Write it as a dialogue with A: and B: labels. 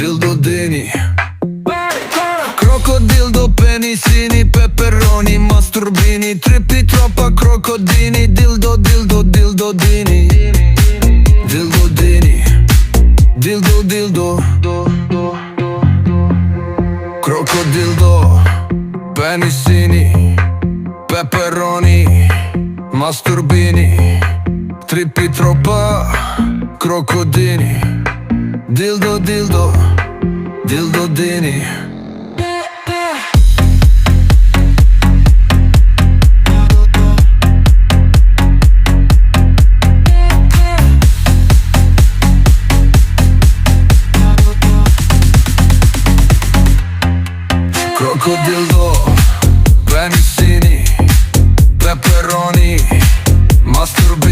A: dildodini, crocodildo, penisini, peperoni, masturbini, trippi troppa crocodini, dildo, dildo, dildodini, dildodini, dildo, dildo, crocodildo, penisini, peperoni, masturbini, trippi troppa crocodini, dildo, dildo, dildodini. Crocodildo, penisini, peperoni, masturbini,